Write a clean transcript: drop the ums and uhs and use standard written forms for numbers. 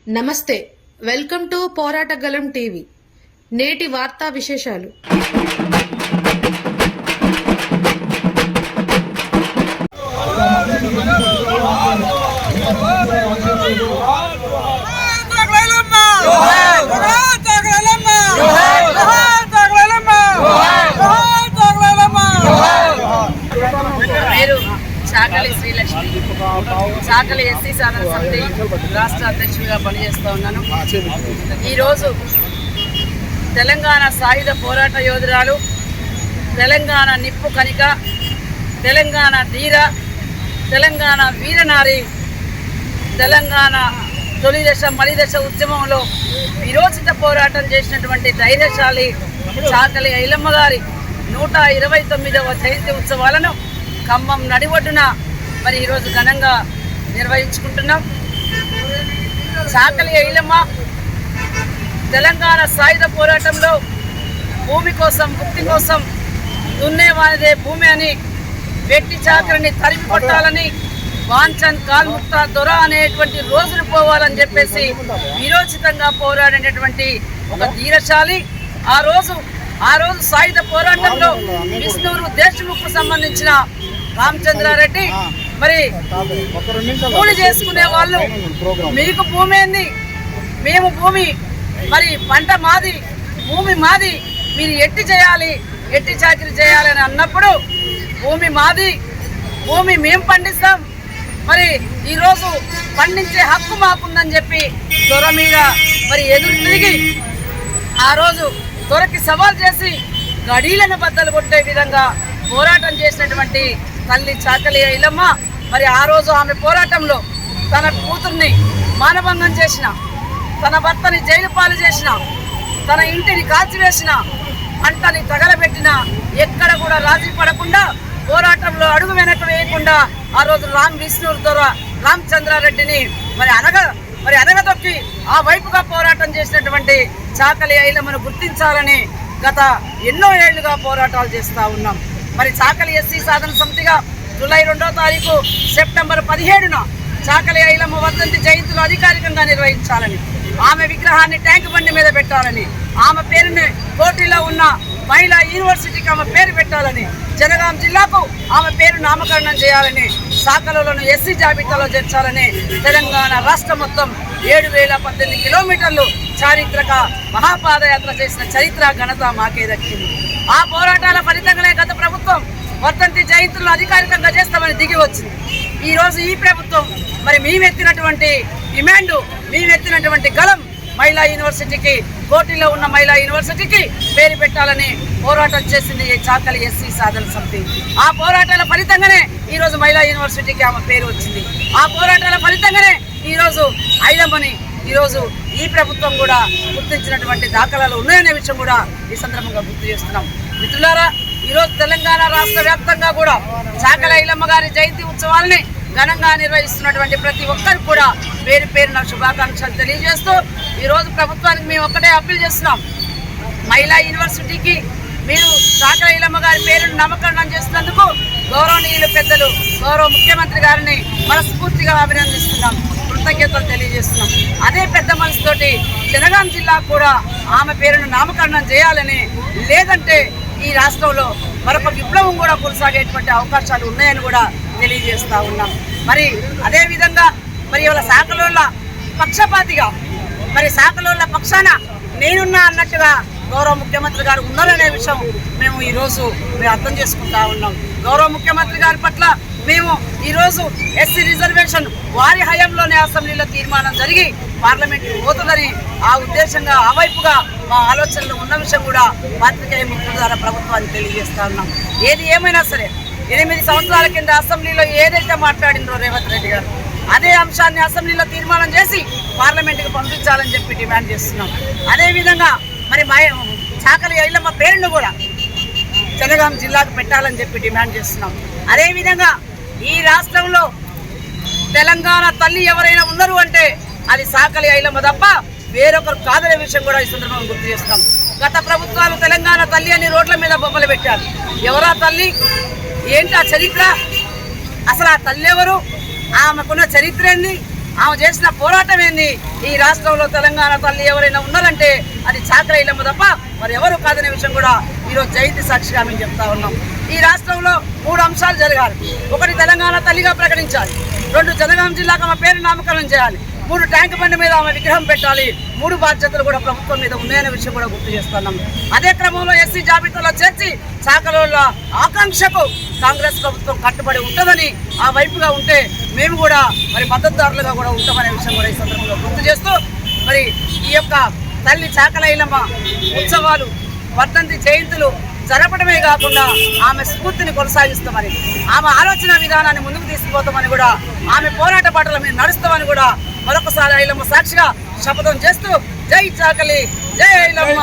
నమస్తే, welcome to పోరాటగలం TV. నేటి వార్తా విశేషాలు. చాకలి శ్రీలక్ష్మి, చాకలి ఎస్సీ సాధన సమితి రాష్ట్ర అధ్యక్షుడిగా పనిచేస్తూ ఉన్నాను. ఈరోజు తెలంగాణ సాయుధ పోరాట యోధురాలు, తెలంగాణ నిప్పు కనిక, తెలంగాణ ధీర, తెలంగాణ వీరనారి, తెలంగాణ తొలిదశ మలిదశ ఉద్యమంలో విరోచిత పోరాటం చేసినటువంటి ధైర్యశాలి చాకలి ఐలమ్మ గారి 129వ జయంతి ఉత్సవాలను ఖమ్మం నడివొడ్డున మరి ఈరోజు ఘనంగా నిర్వహించుకుంటున్నాం. చాకలి ఐలమ్మ తెలంగాణ సాయుధ పోరాటంలో భూమి కోసం, ముక్తి కోసం దున్నేవానిదే భూమి అని, వెట్టి చాకరిని తరిమి కొట్టాలని, వాంఛన్ కాల్ముక్త దొర అనేటువంటి రోజులు పోవాలని చెప్పేసి విరోచితంగా పోరాడినటువంటి ఒక ధీరశాలి. ఆ రోజు సాయుధ పోరాటంలో విష్ణూరు దేశముఖకు సంబంధించిన రామచంద్రారెడ్డి మరి కూలి చేసుకునే వాళ్ళు, మీకు భూమి ఏంది, మేము భూమి, మరి పంట మాది, భూమి మాది, మీరు ఎట్టి చేయాలి, ఎట్టి చాకరీ చేయాలని అన్నప్పుడు భూమి మాది, భూమి మేము పండిస్తాం, మరి ఈరోజు పండించే హక్కు మాకుందని చెప్పి దొర మీద మరి ఎదురు తిరిగి ఆ రోజు దొరకి సవాల్ చేసి గడీలను బద్దలు కొట్టే విధంగా పోరాటం చేసినటువంటి తల్లి చాకలి ఐలమ్మ మరి ఆ రోజు ఆమె పోరాటంలో తన కూతుర్ని మానభంగం చేసిన, తన భర్తని జైలు పాలు చేసిన, తన ఇంటిని కాల్చివేసిన, పంటని తగలబెట్టిన, ఎక్కడ కూడా రాజీ పడకుండా పోరాటంలో అడుగు వెనక్కి వేయకుండా ఆ రోజు విష్ణూరు దొర రామచంద్రారెడ్డిని మరి అనగదొక్కి ఆ వైపుగా పోరాటం చేసినటువంటి చాకలి ఐలమ్మను గుర్తించాలని గత ఎన్నో ఏళ్లుగా పోరాటాలు చేస్తూ ఉన్నాం. మరి చాకలి ఎస్సీ సాధన సమితిగా జూలై 2వ తారీఖు సెప్టెంబర్ 17న చాకలి ఐలమ్మ వర్ధంతి జయంతులు అధికారికంగా నిర్వహించాలని, ఆమె విగ్రహాన్ని ట్యాంక్ బండి మీద పెట్టాలని, ఆమె పేరుని కోటిలో ఉన్న మహిళా యూనివర్సిటీకి ఆమె పేరు పెట్టాలని, జనగాం జిల్లాకు ఆమె పేరు నామకరణం చేయాలని, శాఖలను ఎస్సీ జాబితాలో చేర్చాలని తెలంగాణ రాష్ట్రం మొత్తం 7018 కిలోమీటర్లు చారిత్రక మహాపాదయాత్ర చేసిన చరిత్ర ఘనత మాకే దక్కింది. ఆ పోరాటాల ఫలితంగానే గత ప్రభుత్వం వర్ధంతి జయంతులను అధికారికంగా చేస్తామని దిగి వచ్చింది. ఈరోజు ఈ ప్రభుత్వం మరి మేమెత్తినటువంటి డిమాండ్, మేమెత్తినటువంటి గలం మహిళా యూనివర్సిటీకి, కోటిలో ఉన్న మహిళా యూనివర్సిటీకి పేరు పెట్టాలని పోరాటం చేసింది చాకలి ఎస్సీ సాధన సమితి. ఆ పోరాటాల ఫలితంగానే ఈరోజు మహిళా యూనివర్సిటీకి ఆమె పేరు వచ్చింది. ఆ పోరాటాల ఫలితంగానే ఈరోజు ఐలమ్మని ఈరోజు ఈ ప్రభుత్వం కూడా గుర్తించినటువంటి దాఖలాలు ఉన్నాయనే విషయం కూడా ఈ సందర్భంగా గుర్తు చేస్తున్నాం. మిత్రులారా, ఈరోజు తెలంగాణ రాష్ట్ర వ్యాప్తంగా కూడా చాకలి ఐలమ్మ గారి జయంతి ఉత్సవాలని ఘనంగా నిర్వహిస్తున్నటువంటి ప్రతి ఒక్కరికి కూడా పేరు పేరున శుభాకాంక్షలు తెలియజేస్తూ ఈరోజు ప్రభుత్వానికి మేము ఒక్కటే అప్పీల్ చేస్తున్నాం. మహిళా యూనివర్సిటీకి మీరు చాకలి ఐలమ్మ గారి పేరును నామకరణం చేసినందుకు గౌరవనీయులు పెద్దలు గౌరవ ముఖ్యమంత్రి గారిని మనస్ఫూర్తిగా అభినందిస్తున్నాం, కృతజ్ఞతలు తెలియజేస్తున్నాం. అదే పెద్ద మనసుతోటి జనగాం జిల్లా కూడా ఆమె పేరును నామకరణం చేయాలని, లేదంటే ఈ రాష్ట్రంలో మరొక విప్లవం కూడా కొనసాగేటువంటి అవకాశాలు ఉన్నాయని కూడా తెలియజేస్తూ ఉన్నాం. మరి అదేవిధంగా మరి ఇవాళ శాఖలోళ్ళ పక్షపాతిగా, మరి శాఖలోళ్ళ పక్షాన నేనున్నా అన్నట్టుగా గౌరవ ముఖ్యమంత్రి గారు ఉన్నారనే విషయం మేము ఈరోజు అర్థం చేసుకుంటా ఉన్నాం. గౌరవ ముఖ్యమంత్రి గారి పట్ల మేము ఈరోజు ఎస్సీ రిజర్వేషన్ వారి హయాంలోనే అసెంబ్లీలో తీర్మానం జరిగి పార్లమెంట్కి పోతుందని ఆ ఉద్దేశంగా ఆ వైపుగా మా ఆలోచనలు ఉన్న విషయం కూడా పాత్రికేయ మిత్రుల ద్వారా ప్రభుత్వానికి తెలియజేస్తా ఉన్నాం. ఏది ఏమైనా సరే 8 సంవత్సరాల కింద అసెంబ్లీలో ఏదైతే మాట్లాడిందో రేవంత్ రెడ్డి గారు, అదే అంశాన్ని అసెంబ్లీలో తీర్మానం చేసి పార్లమెంట్కి పంపించాలని చెప్పి డిమాండ్ చేస్తున్నాం. అదేవిధంగా మరి చాకలి ఐలమ్మ పేరును కూడా జనగాం జిల్లాకు పెట్టాలని చెప్పి డిమాండ్ చేస్తున్నాం. అదేవిధంగా ఈ రాష్ట్రంలో తెలంగాణ తల్లి ఎవరైనా ఉన్నారు అంటే అది చాకలి ఐలమ్మ తప్ప వేరొకరు కాదనే విషయం కూడా ఈ సందర్భంగా గుర్తు చేస్తున్నాం. గత ప్రభుత్వాలు తెలంగాణ తల్లి అని రోడ్ల మీద బొమ్మలు పెట్టారు. ఎవరా తల్లి, ఏంటి ఆ చరిత్ర, అసలు ఆ తల్లి ఎవరు, ఆమెకున్న చరిత్ర ఏంది, ఆమె చేసిన పోరాటం ఏంది? ఈ రాష్ట్రంలో తెలంగాణ తల్లి ఎవరైనా ఉన్నారంటే అది చాకలి ఐలమ్మ తప్ప మరి ఎవరు కాదనే విషయం కూడా ఈరోజు జయంతి సాక్షిగా మేము చెప్తా ఉన్నాం. ఈ రాష్ట్రంలో 3 అంశాలు జరగాలి. 1 తెలంగాణ తల్లిగా ప్రకటించాలి. 2 జనగాం జిల్లాకు ఆమె పేరు నామకరణం చేయాలి. 3 ట్యాంక్ బండి మీద ఆమె విగ్రహం పెట్టాలి. 3 బాధ్యతలు కూడా ప్రభుత్వం మీద ఉన్నాయనే విషయం కూడా గుర్తు చేస్తున్నాం. అదే క్రమంలో ఎస్సీ జాబితాలో చేర్చి చాకలోళ్ళ ఆకాంక్షకు కాంగ్రెస్ ప్రభుత్వం కట్టుబడి ఉంటుందని ఆ వైపుగా ఉంటే మేము కూడా మరి మద్దతుదారులుగా కూడా ఉంటామనే విషయం కూడా ఈ సందర్భంలో గుర్తు చేస్తూ మరి ఈ యొక్క తల్లి చాకలి ఐలమ్మ ఉత్సవాలు వర్ధంతి జయంతులు జరపడమే కాకుండా ఆమె స్ఫూర్తిని కొనసాగిస్తామని, ఆమె ఆలోచన విధానాన్ని ముందుకు తీసుకుపోతామని కూడా, ఆమె పోరాట బాటల మీద నడుస్తామని కూడా మరొకసారి ఐలమ్మ సాక్షిగా శపథం చేస్తూ జై చాకలి, జై ఐలమ్మ.